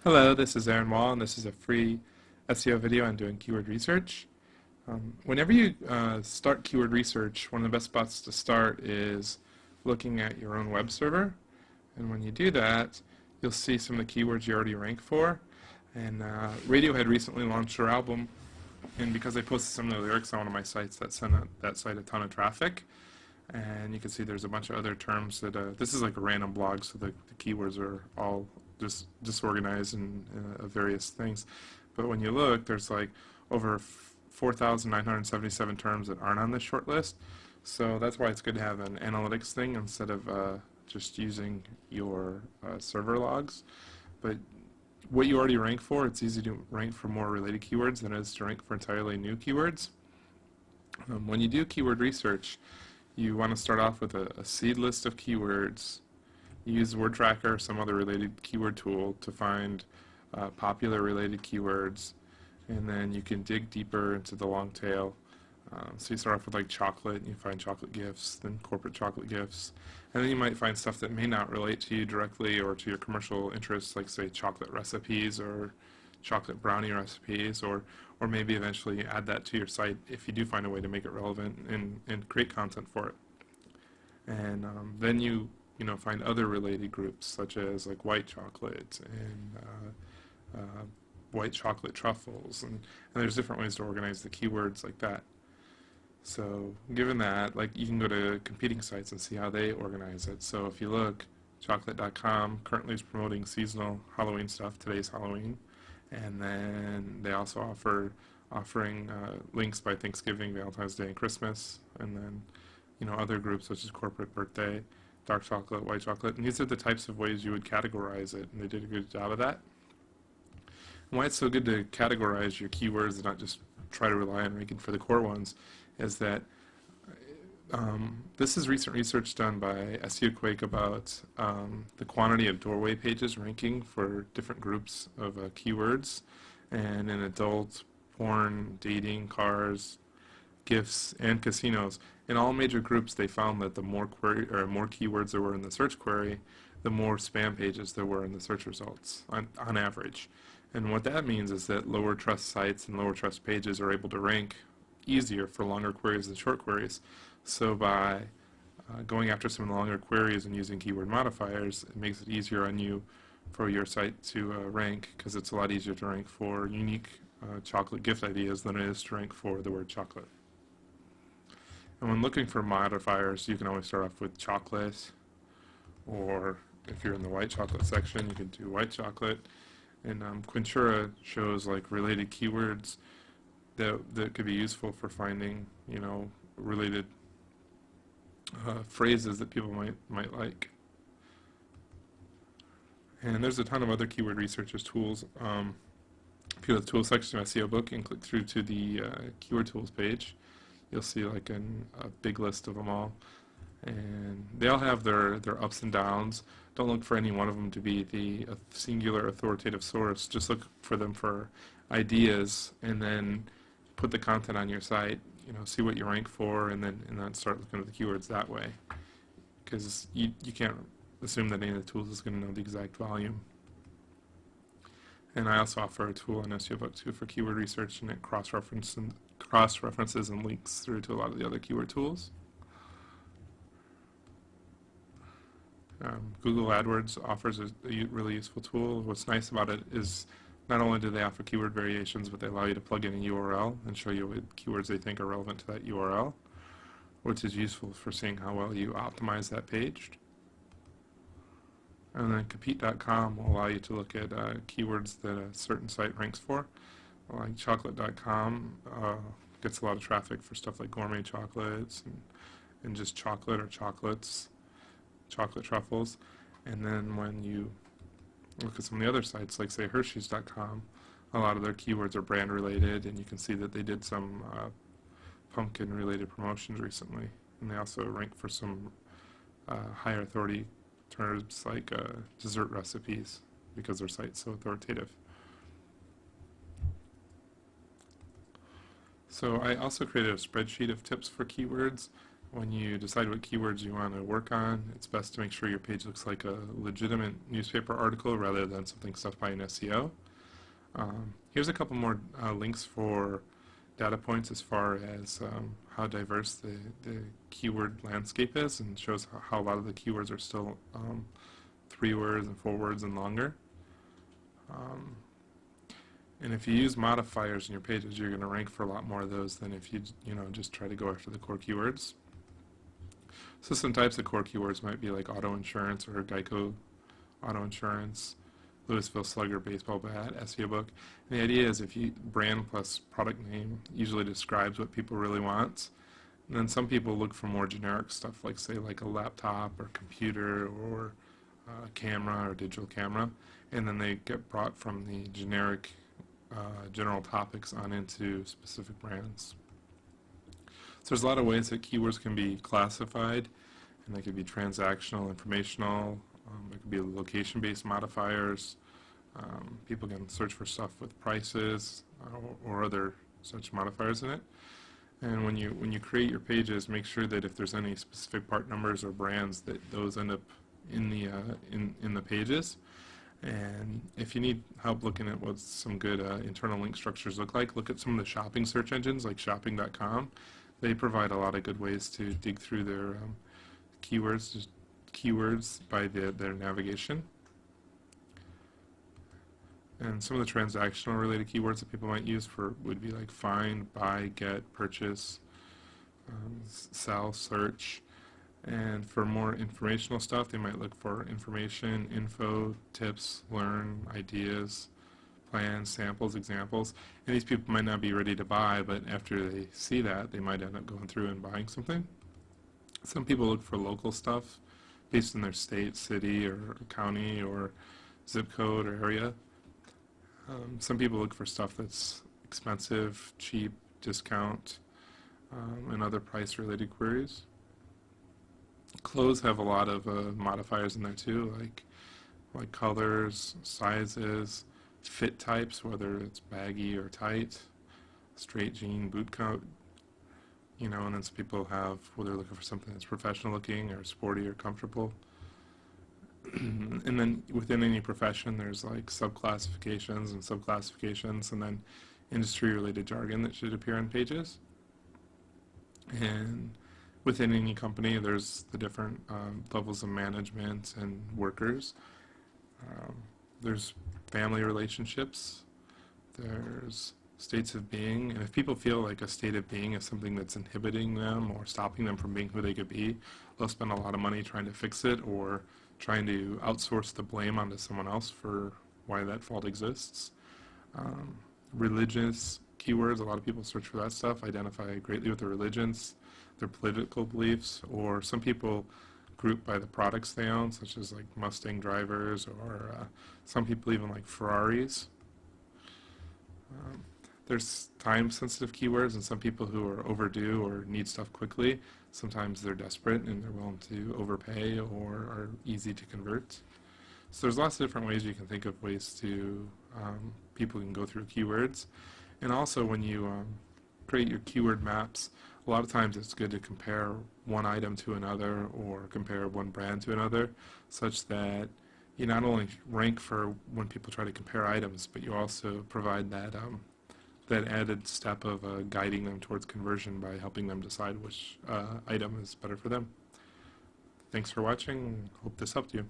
Hello, this is Aaron Wall, and this is a free SEO video on doing keyword research. Whenever you start keyword research, one of the best spots to start is looking at your own web server. And when you do that, you'll see some of the keywords you already rank for. And Radiohead recently launched their album, and because I posted some of the lyrics on one of my sites, that sent that site a ton of traffic. And you can see there's a bunch of other terms that this is like a random blog, so the keywords are all just disorganized and various things. But when you look, there's like over 4,977 terms that aren't on this short list. So that's why it's good to have an analytics thing instead of just using your server logs. But what you already rank for, it's easy to rank for more related keywords than it is to rank for entirely new keywords. When you do keyword research, you want to start off with a seed list of keywords. You use Word Tracker or some other related keyword tool to find popular related keywords, and then you can dig deeper into the long tail. So you start off with like chocolate, and you find chocolate gifts, then corporate chocolate gifts, and then you might find stuff that may not relate to you directly or to your commercial interests, like say chocolate recipes or chocolate brownie recipes, or maybe eventually add that to your site if you do find a way to make it relevant and create content for it. And then you know, find other related groups such as like white chocolate and white chocolate truffles, and there's different ways to organize the keywords like that. So given that, like, you can go to competing sites and see how they organize it. So if you look, chocolate.com currently is promoting seasonal Halloween stuff. Today's Halloween. And then they also offering links by Thanksgiving, Valentine's Day, and Christmas. And then, you know, other groups such as corporate birthday, dark chocolate, white chocolate. And these are the types of ways you would categorize it, and they did a good job of that. And why it's so good to categorize your keywords and not just try to rely on ranking for the core ones is that this is recent research done by SEO Quake about the quantity of doorway pages ranking for different groups of keywords. And in adult, porn, dating, cars, gifts, and casinos, in all major groups, they found that the more keywords there were in the search query, the more spam pages there were in the search results on average. And what that means is that lower trust sites and lower trust pages are able to rank easier for longer queries than short queries. So by going after some of the longer queries and using keyword modifiers, it makes it easier on you for your site to rank, because it's a lot easier to rank for unique chocolate gift ideas than it is to rank for the word chocolate. And when looking for modifiers, you can always start off with chocolate, or if you're in the white chocolate section, you can do white chocolate. And Quintura shows like related keywords that could be useful for finding, you know, related phrases that people might like. And there's a ton of other keyword researchers tools. If you go to the tools section of SEO book and click through to the keyword tools page, you'll see like a big list of them all. And they all have their ups and downs. Don't look for any one of them to be the singular authoritative source. Just look for them for ideas, and then put the content on your site. You know, see what you rank for, and then start looking at the keywords that way. Because you can't assume that any of the tools is going to know the exact volume. And I also offer a tool on SEO Book too for keyword research, and it cross-references and links through to a lot of the other keyword tools. Google AdWords offers a really useful tool. What's nice about it is not only do they offer keyword variations, but they allow you to plug in a URL and show you what keywords they think are relevant to that URL, which is useful for seeing how well you optimize that page. And then compete.com will allow you to look at keywords that a certain site ranks for. Like chocolate.com gets a lot of traffic for stuff like gourmet chocolates and just chocolate or chocolates, chocolate truffles. And then when you look at some of the other sites, like say Hershey's.com, a lot of their keywords are brand related, and you can see that they did some pumpkin related promotions recently. And they also rank for some higher authority terms like dessert recipes, because their site's so authoritative. So I also created a spreadsheet of tips for keywords. When you decide what keywords you want to work on, it's best to make sure your page looks like a legitimate newspaper article rather than something stuffed by an SEO. Here's a couple more links for data points as far as how diverse the keyword landscape is, and shows how a lot of the keywords are still 3 words and 4 words and longer. And if you use modifiers in your pages, you're going to rank for a lot more of those than if you just try to go after the core keywords. So some types of core keywords might be like auto insurance or Geico auto insurance, Louisville Slugger baseball bat, SEO book. And the idea is if you brand plus product name usually describes what people really want. And then some people look for more generic stuff like say like a laptop or computer or camera or digital camera, and then they get brought from the generic general topics on into specific brands. So there's a lot of ways that keywords can be classified, and they could be transactional, informational, it could be location-based modifiers. People can search for stuff with prices or other such modifiers in it. And when you create your pages, make sure that if there's any specific part numbers or brands, that those end up in the pages. And if you need help looking at what some good internal link structures look like, look at some of the shopping search engines like shopping.com. They provide a lot of good ways to dig through their keywords by their navigation. And some of the transactional related keywords that people might use would be like find, buy, get, purchase, sell, search. And for more informational stuff, they might look for information, info, tips, learn, ideas, plans, samples, examples. And these people might not be ready to buy, but after they see that, they might end up going through and buying something. Some people look for local stuff based in their state, city, or county, or zip code or area. Some people look for stuff that's expensive, cheap, discount, and other price-related queries. Clothes have a lot of modifiers in there too, like colors, sizes, fit types, whether it's baggy or tight, straight jean, boot coat, and then some people have whether they're looking for something that's professional looking or sporty or comfortable. And then within any profession, there's like subclassifications and subclassifications, and then industry-related jargon that should appear on pages. And within any company, there's the different levels of management and workers. There's family relationships. There's states of being. And if people feel like a state of being is something that's inhibiting them or stopping them from being who they could be, they'll spend a lot of money trying to fix it or trying to outsource the blame onto someone else for why that fault exists. Religious keywords, a lot of people search for that stuff, identify greatly with their religions, their political beliefs, or some people group by the products they own, such as like Mustang drivers, or some people even like Ferraris. There's time-sensitive keywords, and some people who are overdue or need stuff quickly, sometimes they're desperate and they're willing to overpay or are easy to convert. So there's lots of different ways you can think of ways to people can go through keywords. And also when you create your keyword maps, a lot of times it's good to compare one item to another or compare one brand to another, such that you not only rank for when people try to compare items, but you also provide that that added step of guiding them towards conversion by helping them decide which item is better for them. Thanks for watching. Hope this helped you.